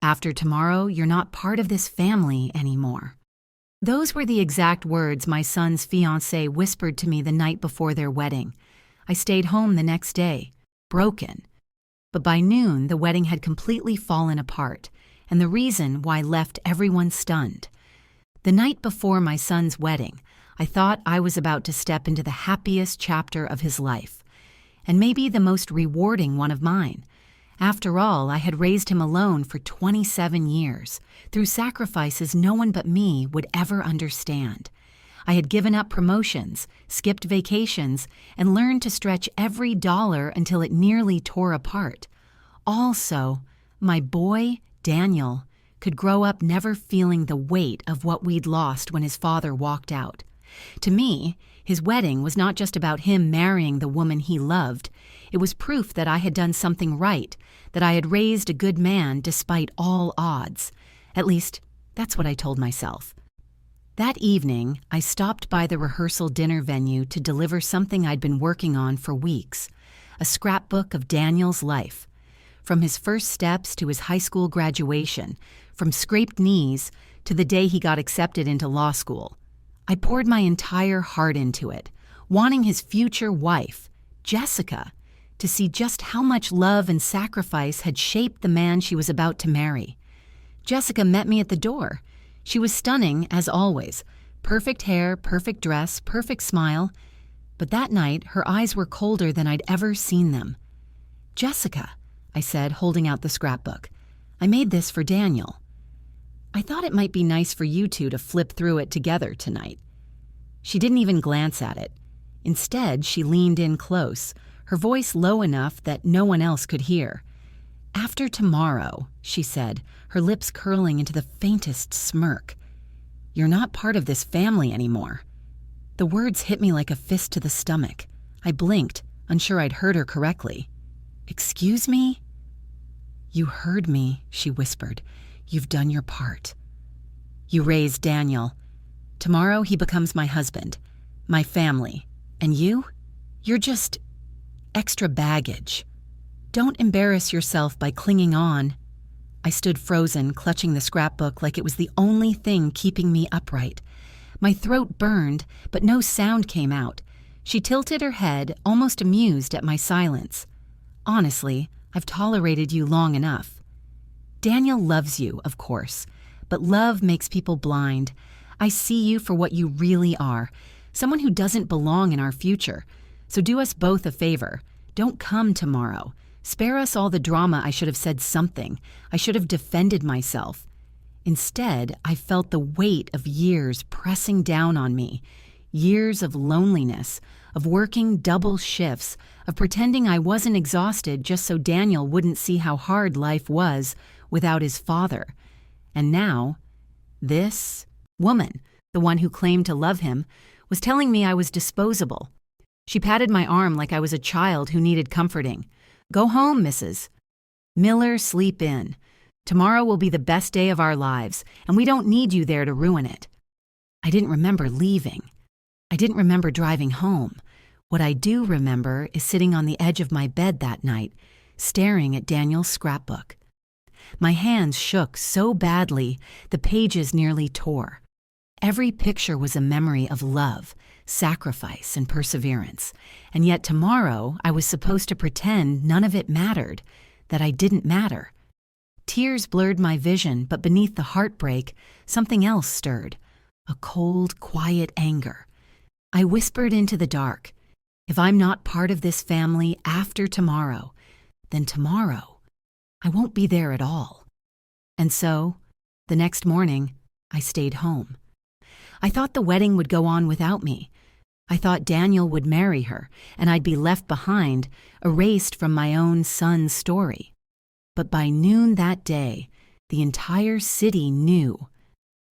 After tomorrow, you're not part of this family anymore. Those were the exact words my son's fiancée whispered to me the night before their wedding. I stayed home the next day, broken. But by noon, the wedding had completely fallen apart, and the reason why left everyone stunned. The night before my son's wedding, I thought I was about to step into the happiest chapter of his life, and maybe the most rewarding one of mine. After all, I had raised him alone for 27 years, through sacrifices no one but me would ever understand. I had given up promotions, skipped vacations, and learned to stretch every dollar until it nearly tore apart. Also, my boy, Daniel, could grow up never feeling the weight of what we'd lost when his father walked out. To me, his wedding was not just about him marrying the woman he loved. It was proof that I had done something right, that I had raised a good man despite all odds. At least, that's what I told myself. That evening, I stopped by the rehearsal dinner venue to deliver something I'd been working on for weeks, a scrapbook of Daniel's life. From his first steps to his high school graduation, from scraped knees to the day he got accepted into law school. I poured my entire heart into it, wanting his future wife, Jessica, to see just how much love and sacrifice had shaped the man she was about to marry. Jessica met me at the door. She was stunning, as always. Perfect hair, perfect dress, perfect smile. But that night, her eyes were colder than I'd ever seen them. "Jessica," I said, holding out the scrapbook. "I made this for Daniel. I thought it might be nice for you two to flip through it together tonight." She didn't even glance at it. Instead, she leaned in close, her voice low enough that no one else could hear. "After tomorrow," she said, her lips curling into the faintest smirk, "you're not part of this family anymore." The words hit me like a fist to the stomach. I blinked, unsure I'd heard her correctly. "Excuse me?" "You heard me," she whispered. "You've done your part. You raised Daniel. Tomorrow he becomes my husband, my family. And you're just extra baggage. Don't embarrass yourself by clinging on." I stood frozen, clutching the scrapbook like it was the only thing keeping me upright. My throat burned, but no sound came out. She tilted her head, almost amused at my silence. "Honestly, I've tolerated you long enough. Daniel loves you, of course, but love makes people blind. I see you for what you really are, someone who doesn't belong in our future. So do us both a favor. Don't come tomorrow. Spare us all the drama. I should have said something. I should have defended myself. Instead, I felt the weight of years pressing down on me. Years of loneliness, of working double shifts, of pretending I wasn't exhausted just so Daniel wouldn't see how hard life was without his father. And now, this woman, the one who claimed to love him, was telling me I was disposable. She patted my arm like I was a child who needed comforting. "Go home, Mrs. Miller, sleep in. Tomorrow will be the best day of our lives, and we don't need you there to ruin it." I didn't remember leaving. I didn't remember driving home. What I do remember is sitting on the edge of my bed that night, staring at Daniel's scrapbook. My hands shook so badly, the pages nearly tore. Every picture was a memory of love, sacrifice, and perseverance. And yet tomorrow, I was supposed to pretend none of it mattered, that I didn't matter. Tears blurred my vision, but beneath the heartbreak, something else stirred, a cold, quiet anger. I whispered into the dark, "If I'm not part of this family after tomorrow, then tomorrow, I won't be there at all." And so, the next morning, I stayed home. I thought the wedding would go on without me. I thought Daniel would marry her, and I'd be left behind, erased from my own son's story. But by noon that day, the entire city knew.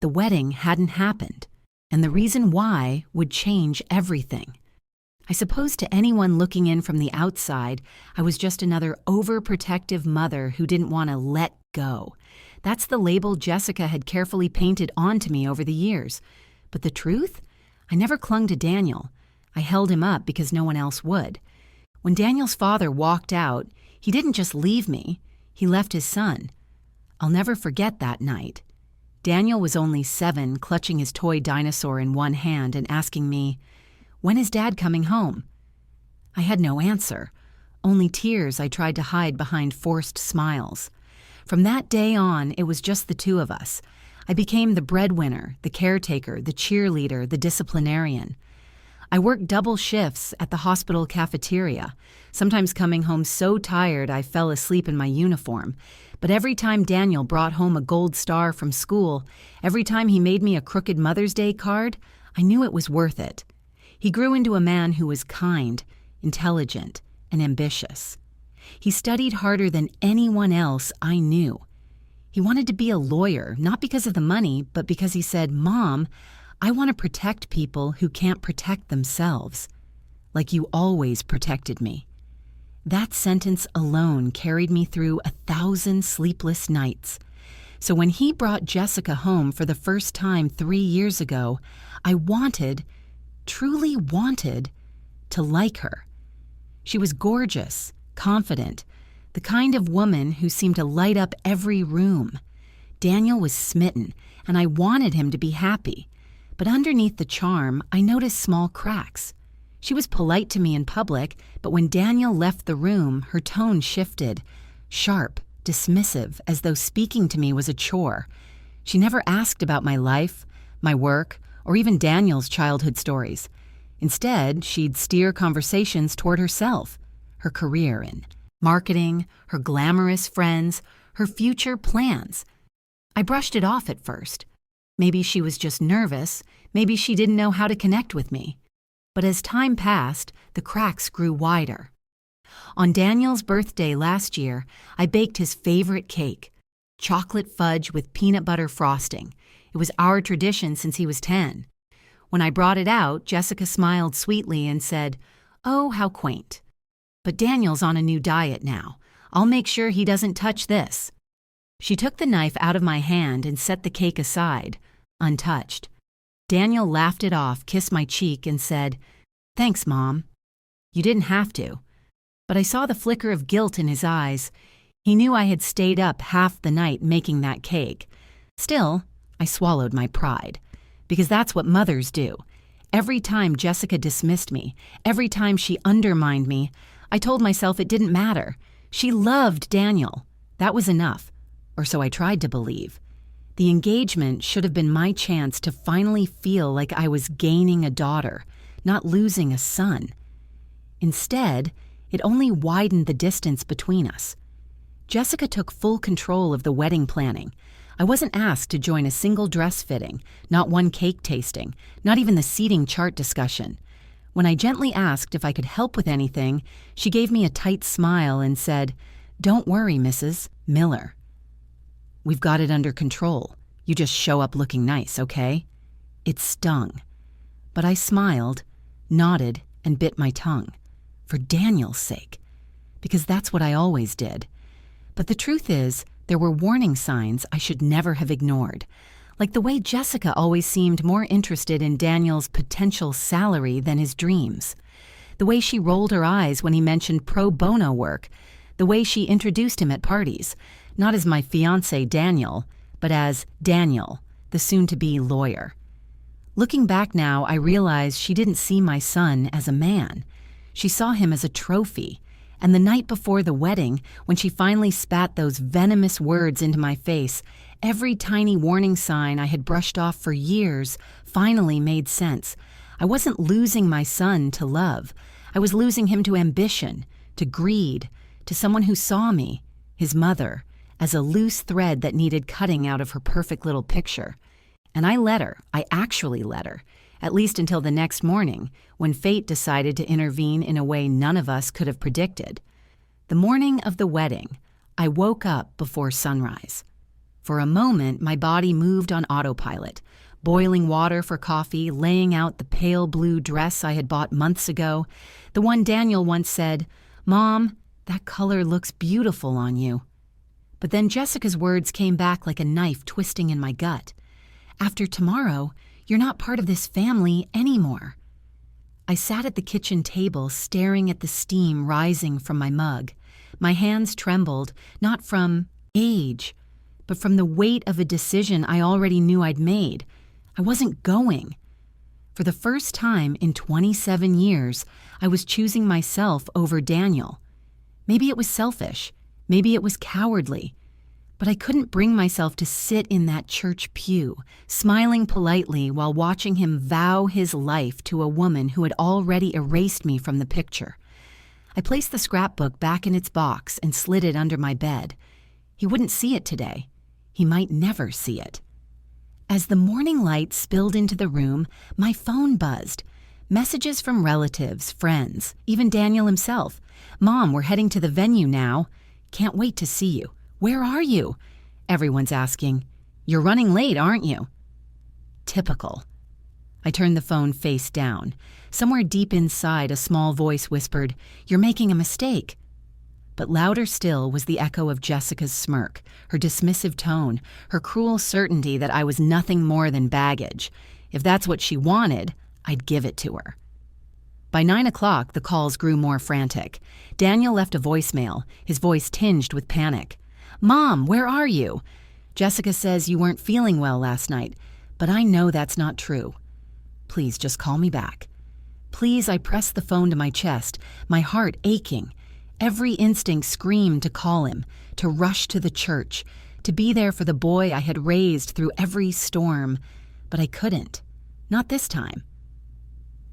The wedding hadn't happened, and the reason why would change everything. I suppose to anyone looking in from the outside, I was just another overprotective mother who didn't want to let go. That's the label Jessica had carefully painted onto me over the years. But the truth? I never clung to Daniel. I held him up because no one else would. When Daniel's father walked out, he didn't just leave me. He left his son. I'll never forget that night. Daniel was only 7, clutching his toy dinosaur in one hand and asking me, "When is Dad coming home?" I had no answer, only tears I tried to hide behind forced smiles. From that day on, it was just the two of us. I became the breadwinner, the caretaker, the cheerleader, the disciplinarian. I worked double shifts at the hospital cafeteria, sometimes coming home so tired I fell asleep in my uniform. But every time Daniel brought home a gold star from school, every time he made me a crooked Mother's Day card, I knew it was worth it. He grew into a man who was kind, intelligent, and ambitious. He studied harder than anyone else I knew. He wanted to be a lawyer, not because of the money, but because he said, "Mom, I want to protect people who can't protect themselves, like you always protected me." That sentence alone carried me through 1,000 sleepless nights. So when he brought Jessica home for the first time 3 years ago, I wanted, truly wanted, to like her. She was gorgeous, confident, the kind of woman who seemed to light up every room. Daniel was smitten, and I wanted him to be happy. But underneath the charm, I noticed small cracks. She was polite to me in public, but when Daniel left the room, her tone shifted, sharp, dismissive, as though speaking to me was a chore. She never asked about my life, my work, or even Daniel's childhood stories. Instead, she'd steer conversations toward herself, her career in marketing, her glamorous friends, her future plans. I brushed it off at first. Maybe she was just nervous, maybe she didn't know how to connect with me. But as time passed, the cracks grew wider. On Daniel's birthday last year, I baked his favorite cake, chocolate fudge with peanut butter frosting. It was our tradition since he was 10. When I brought it out, Jessica smiled sweetly and said, "Oh, how quaint. But Daniel's on a new diet now. I'll make sure he doesn't touch this." She took the knife out of my hand and set the cake aside, untouched. Daniel laughed it off, kissed my cheek, and said, "Thanks, Mom." "You didn't have to." But I saw the flicker of guilt in his eyes. He knew I had stayed up half the night making that cake. Still, I swallowed my pride, because that's what mothers do. Every time Jessica dismissed me, every time she undermined me, I told myself it didn't matter. She loved Daniel. That was enough, or so I tried to believe. The engagement should have been my chance to finally feel like I was gaining a daughter, not losing a son. Instead, it only widened the distance between us. Jessica took full control of the wedding planning. I wasn't asked to join a single dress fitting, not one cake tasting, not even the seating chart discussion. When I gently asked if I could help with anything, she gave me a tight smile and said, "Don't worry, Mrs. Miller. We've got it under control. You just show up looking nice, okay?" It stung. But I smiled, nodded, and bit my tongue. For Daniel's sake. Because that's what I always did. But the truth is, there were warning signs I should never have ignored. Like the way Jessica always seemed more interested in Daniel's potential salary than his dreams. The way she rolled her eyes when he mentioned pro bono work. The way she introduced him at parties. Not as my fiancé Daniel, but as Daniel, the soon-to-be lawyer. Looking back now, I realize she didn't see my son as a man. She saw him as a trophy. And the night before the wedding, when she finally spat those venomous words into my face, every tiny warning sign I had brushed off for years finally made sense. I wasn't losing my son to love. I was losing him to ambition, to greed, to someone who saw me, his mother, as a loose thread that needed cutting out of her perfect little picture. And I let her. I actually let her. At least until the next morning, when fate decided to intervene in a way none of us could have predicted. The morning of the wedding, I woke up before sunrise. For a moment, my body moved on autopilot, boiling water for coffee, laying out the pale blue dress I had bought months ago, the one Daniel once said, "Mom, that color looks beautiful on you." But then Jessica's words came back like a knife twisting in my gut. "After tomorrow, you're not part of this family anymore." I sat at the kitchen table staring at the steam rising from my mug. My hands trembled, not from age, but from the weight of a decision I already knew I'd made. I wasn't going. For the first time in 27 years, I was choosing myself over Daniel. Maybe it was selfish, maybe it was cowardly, but I couldn't bring myself to sit in that church pew, smiling politely while watching him vow his life to a woman who had already erased me from the picture. I placed the scrapbook back in its box and slid it under my bed. He wouldn't see it today. He might never see it. As the morning light spilled into the room, my phone buzzed. Messages from relatives, friends, even Daniel himself. "Mom, we're heading to the venue now. Can't wait to see you. Where are you?" Everyone's asking. "You're running late, aren't you?" Typical. I turned the phone face down. Somewhere deep inside, a small voice whispered, "You're making a mistake." But louder still was the echo of Jessica's smirk, her dismissive tone, her cruel certainty that I was nothing more than baggage. If that's what she wanted, I'd give it to her. By 9 o'clock, the calls grew more frantic. Daniel left a voicemail, his voice tinged with panic. "Mom, where are you? Jessica says you weren't feeling well last night, but I know that's not true. Please just call me back." Please, I pressed the phone to my chest, my heart aching. Every instinct screamed to call him, to rush to the church, to be there for the boy I had raised through every storm. But I couldn't. Not this time.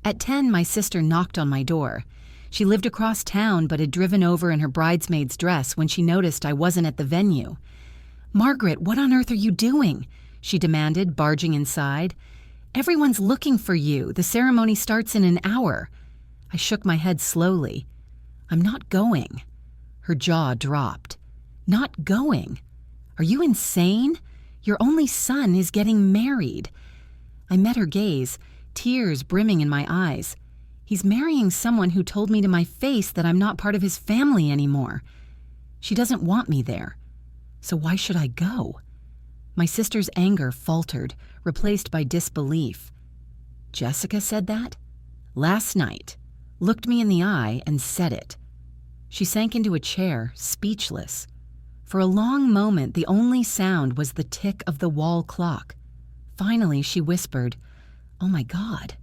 At 10, my sister knocked on my door. She lived across town but had driven over in her bridesmaid's dress when she noticed I wasn't at the venue. "Margaret, what on earth are you doing?" she demanded, barging inside. "Everyone's looking for you. The ceremony starts in an hour." I shook my head slowly. "I'm not going." Her jaw dropped. "Not going? Are you insane? Your only son is getting married." I met her gaze, tears brimming in my eyes. "He's marrying someone who told me to my face that I'm not part of his family anymore. She doesn't want me there. So why should I go?" My sister's anger faltered, replaced by disbelief. "Jessica said that? Last night. Looked me in the eye and said it." She sank into a chair, speechless. For a long moment, the only sound was the tick of the wall clock. Finally, she whispered, "Oh my God."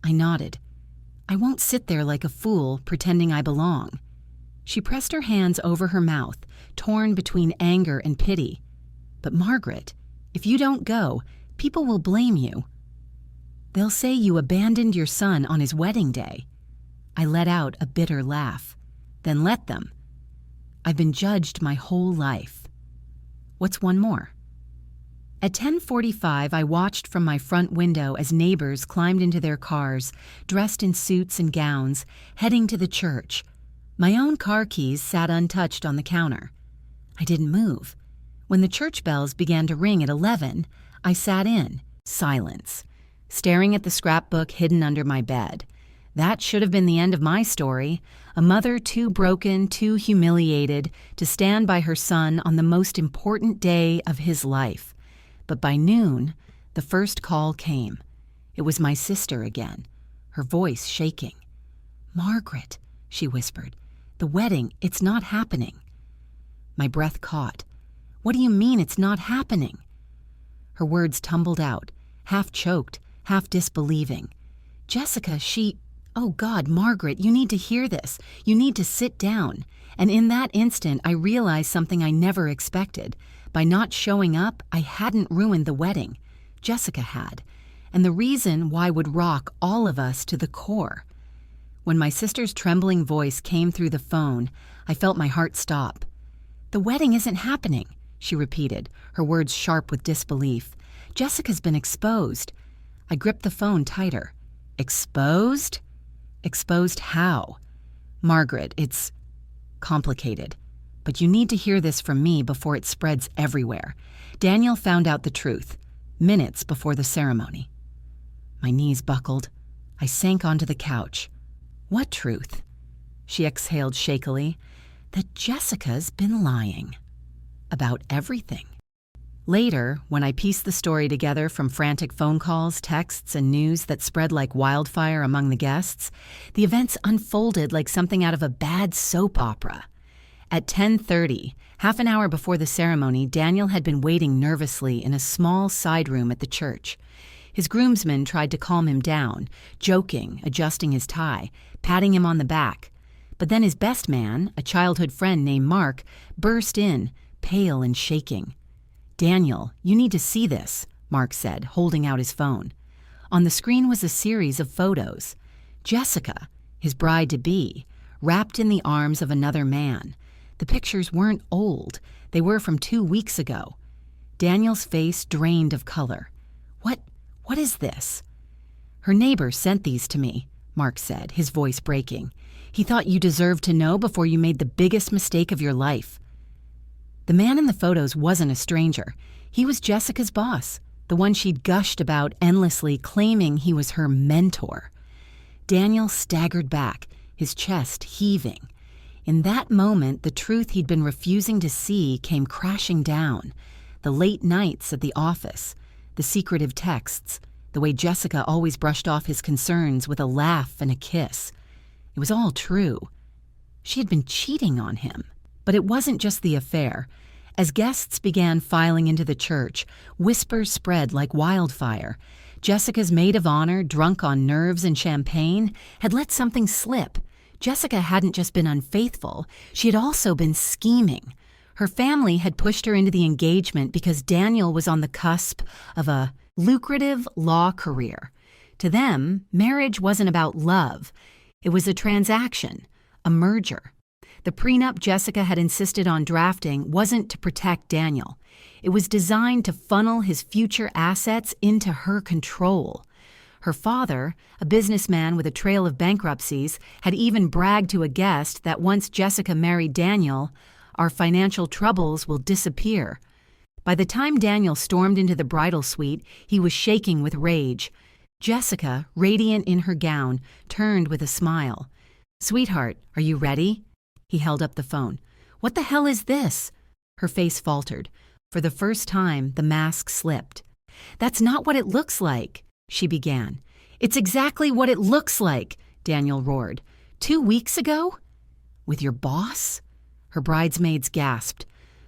I nodded. "I won't sit there like a fool, pretending I belong." She pressed her hands over her mouth, torn between anger and pity. "But Margaret, if you don't go, people will blame you. They'll say you abandoned your son on his wedding day." I let out a bitter laugh. "Then let them. I've been judged my whole life. What's one more?" At 10:45, I watched from my front window as neighbors climbed into their cars, dressed in suits and gowns, heading to the church. My own car keys sat untouched on the counter. I didn't move. When the church bells began to ring at 11, I sat in, silence, staring at the scrapbook hidden under my bed. That should have been the end of my story, a mother too broken, too humiliated to stand by her son on the most important day of his life. But by noon, the first call came. It was my sister again, her voice shaking. "Margaret," she whispered, "the wedding, it's not happening." My breath caught. "What do you mean it's not happening?" Her words tumbled out, half choked, half disbelieving. "Jessica, Oh God, Margaret, you need to hear this. You need to sit down." And in that instant, I realized something I never expected. By not showing up, I hadn't ruined the wedding. Jessica had. And the reason why would rock all of us to the core. When my sister's trembling voice came through the phone, I felt my heart stop. "The wedding isn't happening," she repeated, her words sharp with disbelief. "Jessica's been exposed." I gripped the phone tighter. "Exposed? Exposed how?" "Margaret, it's complicated. But you need to hear this from me before it spreads everywhere. Daniel found out the truth, minutes before the ceremony." My knees buckled. I sank onto the couch. "What truth?" She exhaled shakily. "That Jessica's been lying. About everything." Later, when I pieced the story together from frantic phone calls, texts, and news that spread like wildfire among the guests, the events unfolded like something out of a bad soap opera. At 10:30, half an hour before the ceremony, Daniel had been waiting nervously in a small side room at the church. His groomsmen tried to calm him down, joking, adjusting his tie, patting him on the back. But then his best man, a childhood friend named Mark, burst in, pale and shaking. "Daniel, you need to see this," Mark said, holding out his phone. On the screen was a series of photos. Jessica, his bride-to-be, wrapped in the arms of another man. The pictures weren't old. They were from 2 weeks ago. Daniel's face drained of color. What is this?" "Her neighbor sent these to me," Mark said, his voice breaking. "He thought you deserved to know before you made the biggest mistake of your life." The man in the photos wasn't a stranger. He was Jessica's boss, the one she'd gushed about endlessly, claiming he was her mentor. Daniel staggered back, his chest heaving. In that moment, the truth he'd been refusing to see came crashing down. The late nights at the office, the secretive texts, the way Jessica always brushed off his concerns with a laugh and a kiss. It was all true. She had been cheating on him. But it wasn't just the affair. As guests began filing into the church, whispers spread like wildfire. Jessica's maid of honor, drunk on nerves and champagne, had let something slip. Jessica hadn't just been unfaithful, she had also been scheming. Her family had pushed her into the engagement because Daniel was on the cusp of a lucrative law career. To them, marriage wasn't about love. It was a transaction, a merger. The prenup Jessica had insisted on drafting wasn't to protect Daniel. It was designed to funnel his future assets into her control. Her father, a businessman with a trail of bankruptcies, had even bragged to a guest that once Jessica married Daniel, our financial troubles will disappear. By the time Daniel stormed into the bridal suite, he was shaking with rage. Jessica, radiant in her gown, turned with a smile. "Sweetheart, are you ready?" He held up the phone. "What the hell is this?" Her face faltered. For the first time, the mask slipped. "That's not what it looks like," she began. "It's exactly what it looks like," Daniel roared. 2 weeks ago? With your boss?" Her bridesmaids gasped.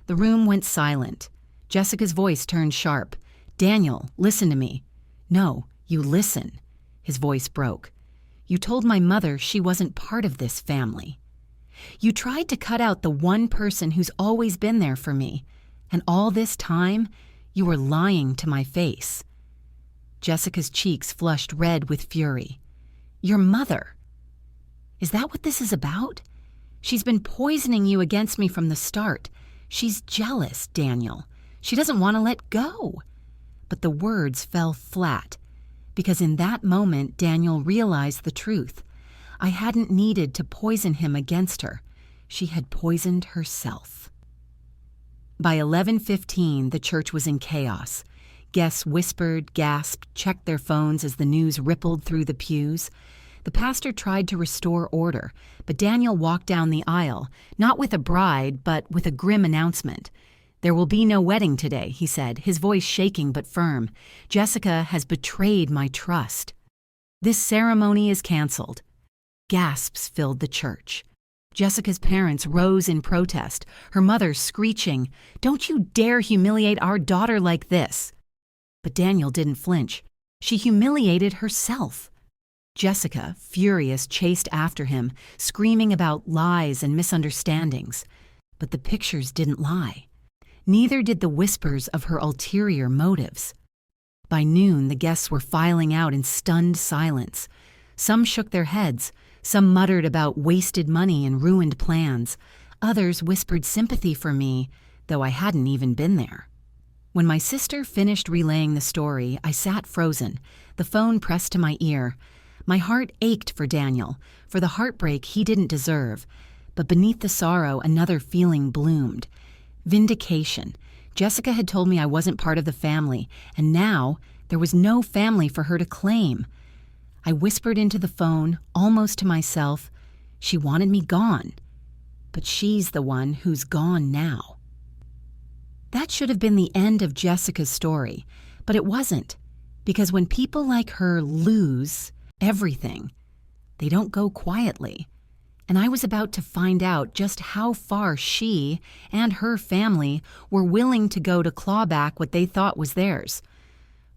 The room went silent. Jessica's voice turned sharp. "Daniel, listen to me." "No, you listen." His voice broke. "You told my mother she wasn't part of this family. You tried to cut out the one person who's always been there for me. And all this time, you were lying to my face." Jessica's cheeks flushed red with fury. "Your mother. Is that what this is about? She's been poisoning you against me from the start. She's jealous, Daniel. She doesn't want to let go." But the words fell flat, because in that moment Daniel realized the truth. I hadn't needed to poison him against her. She had poisoned herself. By 11:15, the church was in chaos. Guests whispered, gasped, checked their phones as the news rippled through the pews. The pastor tried to restore order, but Daniel walked down the aisle, not with a bride, but with a grim announcement. "There will be no wedding today," he said, his voice shaking but firm. "Jessica has betrayed my trust. This ceremony is canceled." Gasps filled the church. Jessica's parents rose in protest, her mother screeching, "Don't you dare humiliate our daughter like this!" But Daniel didn't flinch. She humiliated herself. Jessica, furious, chased after him, screaming about lies and misunderstandings. But the pictures didn't lie. Neither did the whispers of her ulterior motives. By noon, the guests were filing out in stunned silence. Some shook their heads. Some muttered about wasted money and ruined plans. Others whispered sympathy for me, though I hadn't even been there. When my sister finished relaying the story, I sat frozen, the phone pressed to my ear. My heart ached for Daniel, for the heartbreak he didn't deserve. But beneath the sorrow, another feeling bloomed. Vindication. Jessica had told me I wasn't part of the family, and now there was no family for her to claim. I whispered into the phone, almost to myself, she wanted me gone. But she's the one who's gone now. That should have been the end of Jessica's story, but it wasn't. Because when people like her lose everything, they don't go quietly. and I was about to find out just how far she and her family were willing to go to claw back what they thought was theirs.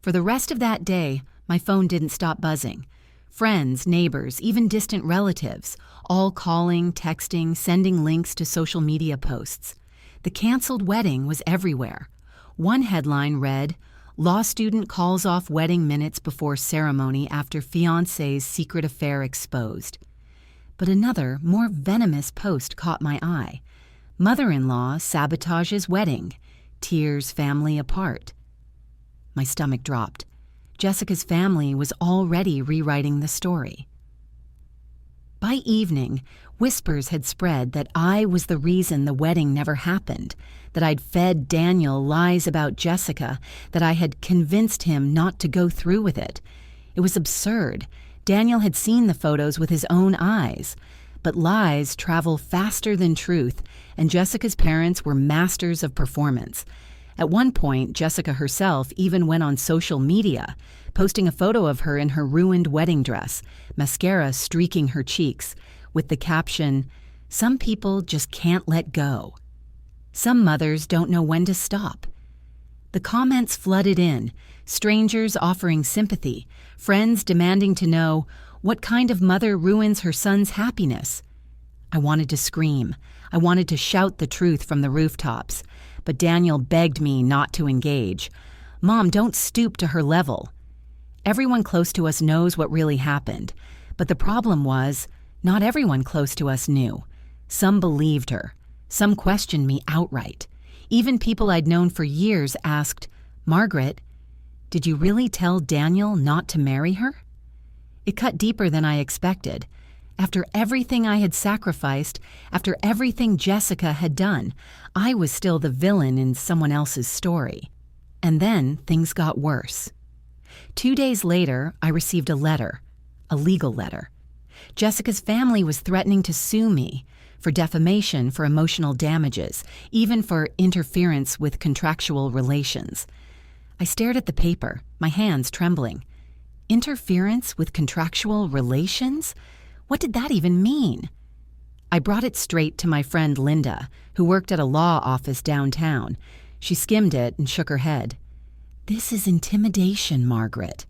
For the rest of that day, my phone didn't stop buzzing. Friends, neighbors, even distant relatives, all calling, texting, sending links to social media posts. The canceled wedding was everywhere. One headline read, "Law student calls off wedding minutes before ceremony after fiancé's secret affair exposed." But another, more venomous post caught my eye. "Mother-in-law sabotages wedding. Tears family apart." My stomach dropped. Jessica's family was already rewriting the story. By evening, whispers had spread that I was the reason the wedding never happened, that I'd fed Daniel lies about Jessica, that I had convinced him not to go through with it. It was absurd. Daniel had seen the photos with his own eyes. But lies travel faster than truth, and Jessica's parents were masters of performance. At one point, Jessica herself even went on social media, posting a photo of her in her ruined wedding dress, mascara streaking her cheeks, with the caption, "Some people just can't let go. Some mothers don't know when to stop." The comments flooded in, strangers offering sympathy, friends demanding to know, what kind of mother ruins her son's happiness? I wanted to scream. I wanted to shout the truth from the rooftops. But Daniel begged me not to engage. "Mom, don't stoop to her level." Everyone close to us knows what really happened. But the problem was, not everyone close to us knew. Some believed her. Some questioned me outright. Even people I'd known for years asked, "Margaret, did you really tell Daniel not to marry her?" It cut deeper than I expected. After everything I had sacrificed, after everything Jessica had done, I was still the villain in someone else's story. And then things got worse. 2 days later, I received a letter, a legal letter. Jessica's family was threatening to sue me for defamation, for emotional damages, even for interference with contractual relations. I stared at the paper, my hands trembling. Interference with contractual relations? What did that even mean? I brought it straight to my friend Linda, who worked at a law office downtown. She skimmed it and shook her head. "This is intimidation, Margaret.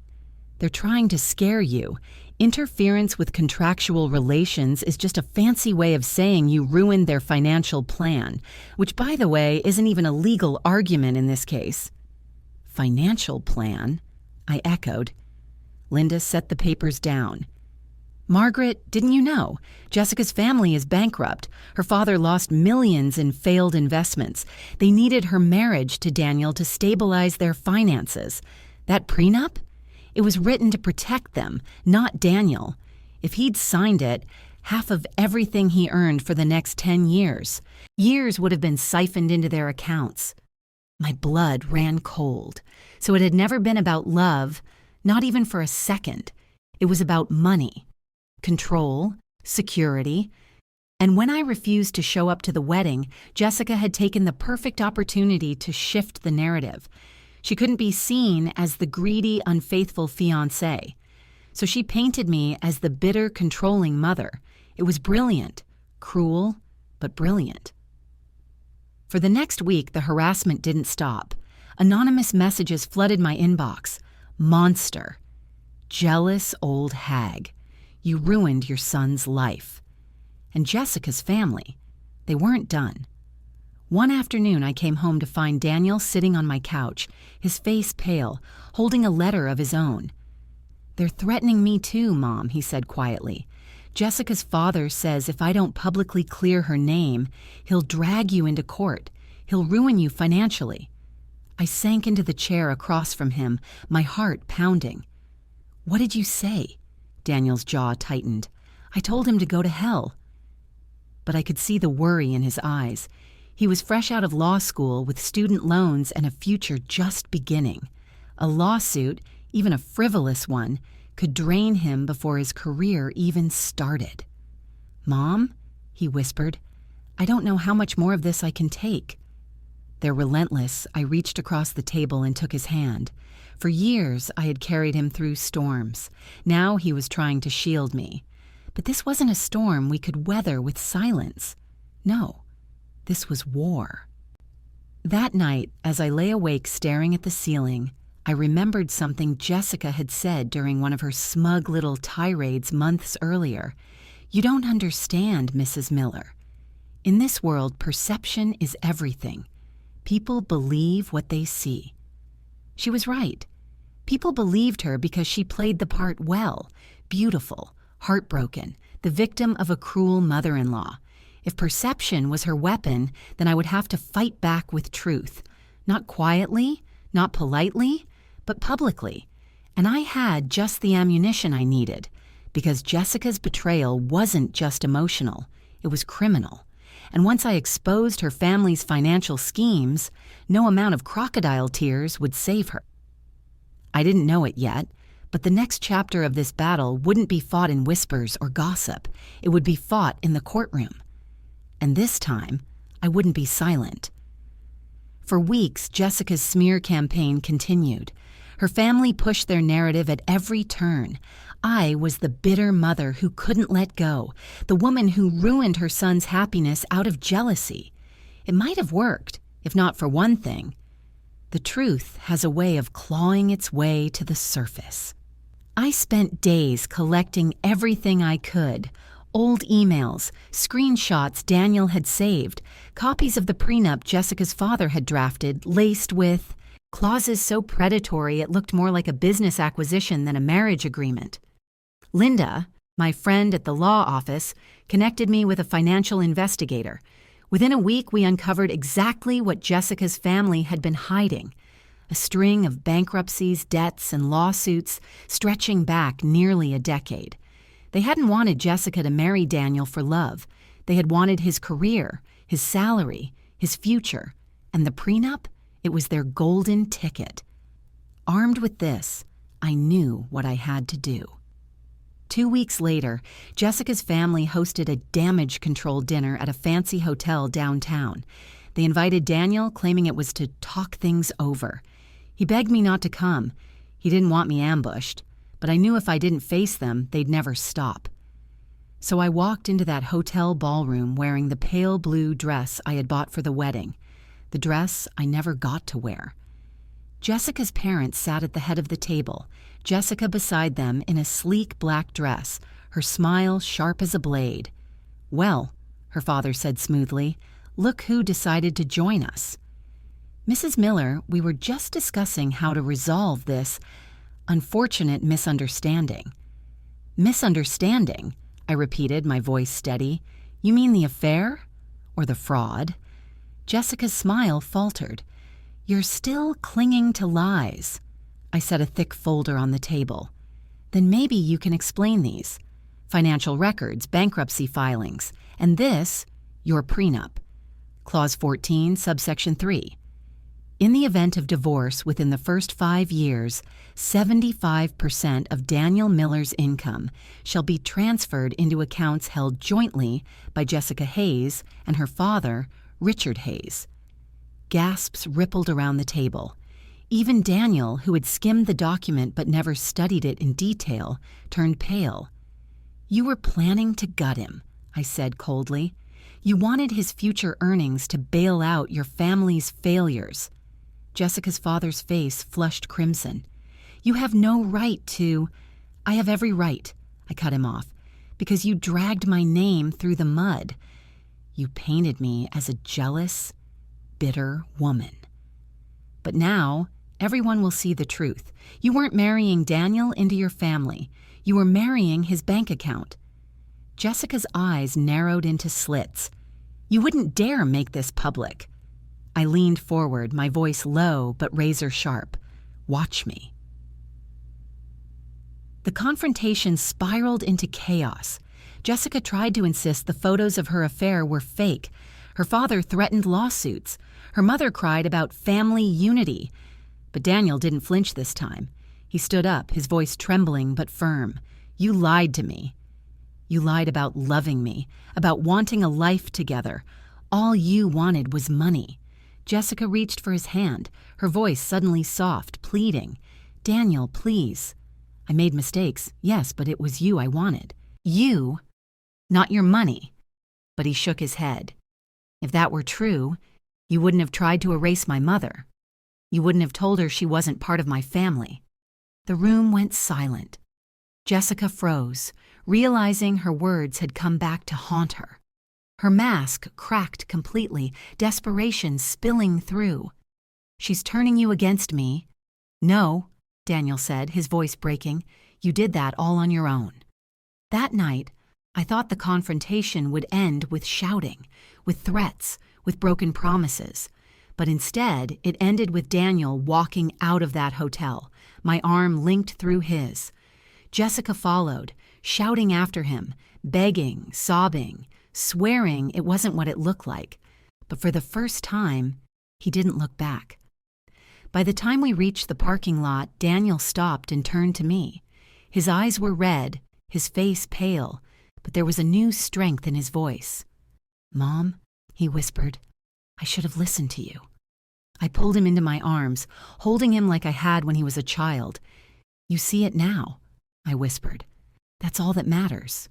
They're trying to scare you. Interference with contractual relations is just a fancy way of saying you ruined their financial plan, which, by the way, isn't even a legal argument in this case." "Financial plan?" I echoed. Linda set the papers down. "Margaret, didn't you know? Jessica's family is bankrupt. Her father lost millions in failed investments. They needed her marriage to Daniel to stabilize their finances. That prenup? It was written to protect them, not Daniel. If he'd signed it, half of everything he earned for the next 10 years would have been siphoned into their accounts." My blood ran cold. So it had never been about love, not even for a second. It was about money. Control, security, and when I refused to show up to the wedding, Jessica had taken the perfect opportunity to shift the narrative. She couldn't be seen as the greedy, unfaithful fiancé. So she painted me as the bitter, controlling mother. It was brilliant, cruel, but brilliant. For the next week, the harassment didn't stop. Anonymous messages flooded my inbox. "Monster. Jealous old hag. You ruined your son's life." And Jessica's family, they weren't done. One afternoon, I came home to find Daniel sitting on my couch, his face pale, holding a letter of his own. "They're threatening me too, Mom," he said quietly. "Jessica's father says if I don't publicly clear her name, he'll drag you into court. He'll ruin you financially." I sank into the chair across from him, my heart pounding. "What did you say?" Daniel's jaw tightened. "I told him to go to hell." But I could see the worry in his eyes. He was fresh out of law school with student loans and a future just beginning. A lawsuit, even a frivolous one, could drain him before his career even started. "Mom," he whispered, "I don't know how much more of this I can take." They're relentless. I reached across the table and took his hand. For years, I had carried him through storms. Now he was trying to shield me. But this wasn't a storm we could weather with silence. No, this was war. That night, as I lay awake staring at the ceiling, I remembered something Jessica had said during one of her smug little tirades months earlier. "You don't understand, Mrs. Miller. In this world, perception is everything. People believe what they see." She was right. People believed her because she played the part well, beautiful, heartbroken, the victim of a cruel mother-in-law. If perception was her weapon, then I would have to fight back with truth. Not quietly, not politely, but publicly. And I had just the ammunition I needed, because Jessica's betrayal wasn't just emotional, it was criminal. And once I exposed her family's financial schemes, no amount of crocodile tears would save her. I didn't know it yet, but the next chapter of this battle wouldn't be fought in whispers or gossip. It would be fought in the courtroom. And this time, I wouldn't be silent. For weeks, Jessica's smear campaign continued. Her family pushed their narrative at every turn. I was the bitter mother who couldn't let go, the woman who ruined her son's happiness out of jealousy. It might have worked, if not for one thing. The truth has a way of clawing its way to the surface. I spent days collecting everything I could. Old emails, screenshots Daniel had saved, copies of the prenup Jessica's father had drafted, laced with clauses so predatory it looked more like a business acquisition than a marriage agreement. Linda, my friend at the law office, connected me with a financial investigator. Within a week, we uncovered exactly what Jessica's family had been hiding: a string of bankruptcies, debts, and lawsuits stretching back nearly a decade. They hadn't wanted Jessica to marry Daniel for love. They had wanted his career, his salary, his future, and the prenup, it was their golden ticket. Armed with this, I knew what I had to do. 2 weeks later, Jessica's family hosted a damage control dinner at a fancy hotel downtown. They invited Daniel, claiming it was to talk things over. He begged me not to come. He didn't want me ambushed, but I knew if I didn't face them, they'd never stop. So I walked into that hotel ballroom wearing the pale blue dress I had bought for the wedding, the dress I never got to wear. Jessica's parents sat at the head of the table, Jessica beside them in a sleek black dress, her smile sharp as a blade. "Well," her father said smoothly, "look who decided to join us." "Mrs. Miller, we were just discussing how to resolve this unfortunate misunderstanding." "Misunderstanding?" I repeated, my voice steady. "You mean the affair? Or the fraud?" Jessica's smile faltered. "You're still clinging to lies." I set a thick folder on the table. "Then maybe you can explain these. Financial records, bankruptcy filings, and this, your prenup. Clause 14, subsection 3. In the event of divorce within the first 5 years, 75% of Daniel Miller's income shall be transferred into accounts held jointly by Jessica Hayes and her father, Richard Hayes." Gasps rippled around the table. Even Daniel, who had skimmed the document but never studied it in detail, turned pale. "You were planning to gut him," I said coldly. "You wanted his future earnings to bail out your family's failures." Jessica's father's face flushed crimson. "You have no right to—" "I have every right," I cut him off, "because you dragged my name through the mud. You painted me as a jealous, bitter woman. But now, everyone will see the truth. You weren't marrying Daniel into your family. You were marrying his bank account." Jessica's eyes narrowed into slits. "You wouldn't dare make this public." I leaned forward, my voice low but razor sharp. "Watch me." The confrontation spiraled into chaos. Jessica tried to insist the photos of her affair were fake. Her father threatened lawsuits. Her mother cried about family unity. But Daniel didn't flinch this time. He stood up, his voice trembling but firm. "You lied to me. You lied about loving me, about wanting a life together. All you wanted was money." Jessica reached for his hand, her voice suddenly soft, pleading. "Daniel, please. I made mistakes, yes, but it was you I wanted. You, not your money. But he shook his head. If that were true, you wouldn't have tried to erase my mother. You wouldn't have told her she wasn't part of my family. The room went silent. Jessica froze, realizing her words had come back to haunt her. Her mask cracked completely, desperation spilling through. She's turning you against me. No, Daniel said, his voice breaking. You did that all on your own. That night, I thought the confrontation would end with shouting, with threats, with broken promises. But instead, it ended with Daniel walking out of that hotel, my arm linked through his. Jessica followed, shouting after him, begging, sobbing, swearing it wasn't what it looked like. But for the first time, he didn't look back. By the time we reached the parking lot, Daniel stopped and turned to me. His eyes were red, his face pale, but there was a new strength in his voice. "Mom," he whispered, "I should have listened to you." I pulled him into my arms, holding him like I had when he was a child. "You see it now," I whispered. "That's all that matters."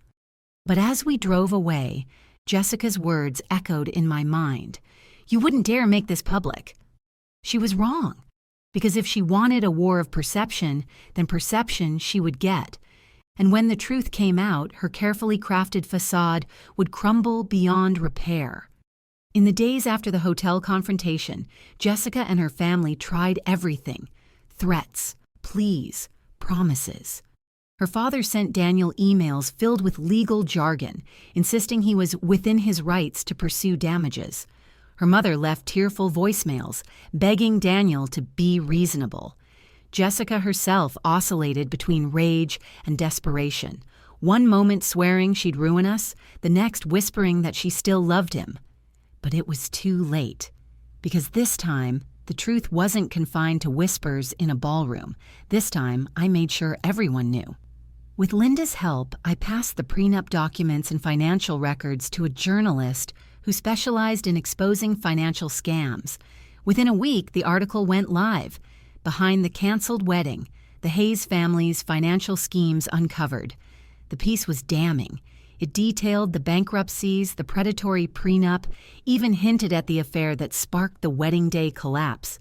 But as we drove away, Jessica's words echoed in my mind. "You wouldn't dare make this public." She was wrong, because if she wanted a war of perception, then perception she would get. And when the truth came out, her carefully crafted facade would crumble beyond repair. In the days after the hotel confrontation, Jessica and her family tried everything: threats, pleas, promises. Her father sent Daniel emails filled with legal jargon, insisting he was within his rights to pursue damages. Her mother left tearful voicemails, begging Daniel to be reasonable. Jessica herself oscillated between rage and desperation, one moment swearing she'd ruin us, the next whispering that she still loved him. But it was too late, because this time, the truth wasn't confined to whispers in a ballroom. This time, I made sure everyone knew. With Linda's help, I passed the prenup documents and financial records to a journalist who specialized in exposing financial scams. Within a week, the article went live. Behind the canceled wedding, the Hayes family's financial schemes uncovered. The piece was damning. It detailed the bankruptcies, the predatory prenup, even hinted at the affair that sparked the wedding day collapse.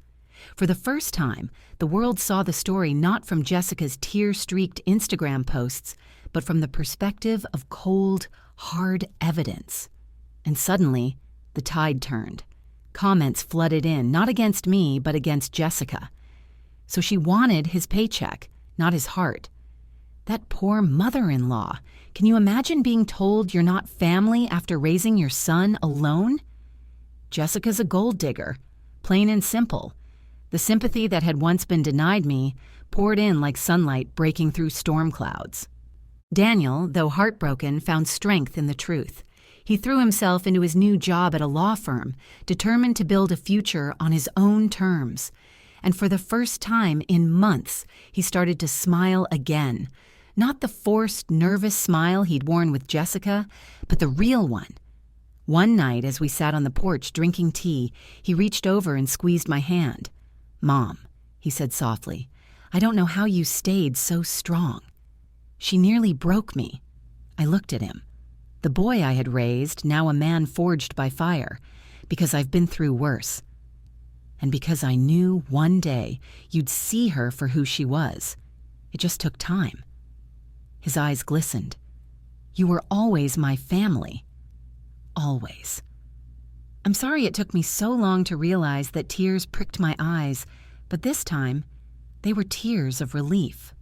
For the first time, the world saw the story not from Jessica's tear-streaked Instagram posts, but from the perspective of cold, hard evidence. And suddenly, the tide turned. Comments flooded in, not against me, but against Jessica. So she wanted his paycheck, not his heart. That poor mother-in-law. Can you imagine being told you're not family after raising your son alone? Jessica's a gold digger, plain and simple. The sympathy that had once been denied me poured in like sunlight breaking through storm clouds. Daniel, though heartbroken, found strength in the truth. He threw himself into his new job at a law firm, determined to build a future on his own terms. And for the first time in months, he started to smile again. Not the forced, nervous smile he'd worn with Jessica, but the real one. One night, as we sat on the porch drinking tea, he reached over and squeezed my hand. "Mom," he said softly, "I don't know how you stayed so strong." She nearly broke me. I looked at him. The boy I had raised, now a man forged by fire, because I've been through worse. And because I knew one day you'd see her for who she was. It just took time. His eyes glistened. "You were always my family. Always." I'm sorry it took me so long to realize that tears pricked my eyes, but this time, they were tears of relief.